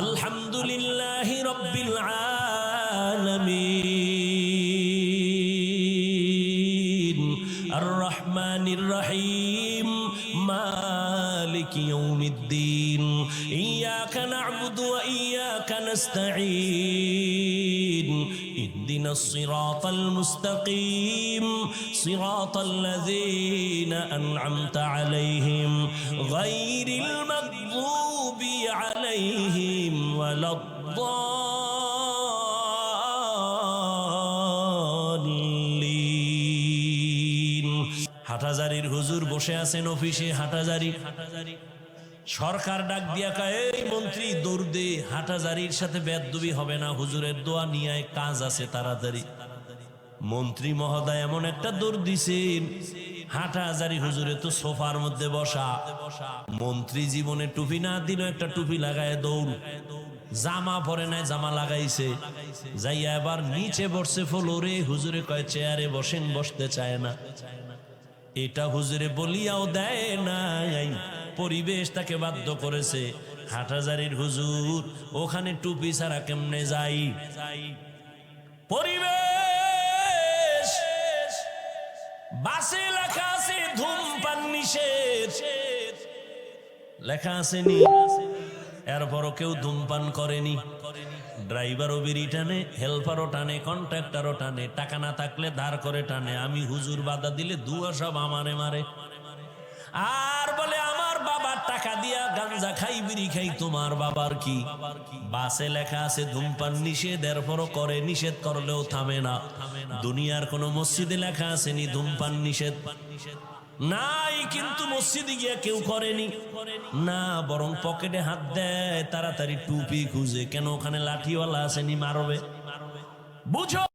আলহামদুলিল্লাহি রাব্বিল আলামিন আর রহমানির রহিম মালিকি ইয়াউমিদ্দিন ইয়াকা না'বুদু ওয়া ইয়াকা নাস্তাঈন ইহদিনাস সিরাতাল মুস্তাকিম সিরাতাল লাযীনা আন'আমতা আলাইহিম গায়রিল মাগযুবি আলাইহিম ওয়ালাদ-দাল্লিন। হাটহাজারীর হুজুর বসে আছেন অফিসে। হাটহাজারী সরকার ডাক দিয়া কয়, এই মন্ত্রী দৌড় দে, হাটহাজারীর সাথে বেয়াদবি হবে না, হুজুরের দোয়া নিয়ে কাজ আছে তাড়াতাড়ি। মন্ত্রী মহোদয় এমন একটা দৌড় দিছেন, হাটহাজারী হুজুরে তো সোফার মধ্যে বসা। মন্ত্রী জীবনে টুপি না দিল, একটা টুপি লাগায় দৌড়। জামা পরে নাই, জামা লাগাইছে, যাইয়া এবার নিচে বসছে ফ্লোরে। হুজুরে কয় চেয়ারে বসেন, বসতে চায় না। এটা হুজুরে বলিয়াও দেয় নাই, পরিবেশ তাকে বাধ্য করেছে। হাটহাজারীর হুজুর ওখানে টুপি ছাড়া কেমনে যাই? পরিবেশ বাসে লেখা আছে ধূমপান নিষেধ, লেখা আসেনি, এরপরও কেউ ধূমপান করেনি। ড্রাইভারও বিড়ি টানে, হেল্পারও টানে, কন্ট্রাক্টরও টানে, টাকা না থাকলে ধার করে টানে। আমি হুজুর বাধা দিলে দুয়া সব আমারে মারে, আর বলে আমার বাবার টাকা দিয়া গাঞ্জা খাই, বিড়ি খাই, তোমার বাবার কি? বাসে লেখা আছে ধূমপান নিষেধ, এরপরও করে। নিষেধ করলেও থামে না। দুনিয়ার কোন মসজিদে লেখা আসেনি ধূমপান নিষেধ? নাই, কিন্তু মসজিদে গিয়া কেউ করেনি না, বরং পকেটে হাত দেয়, তাড়াতাড়ি টুপি খুঁজে। কেন? ওখানে লাঠিওয়ালা আসেনি, মারবে। বুঝো।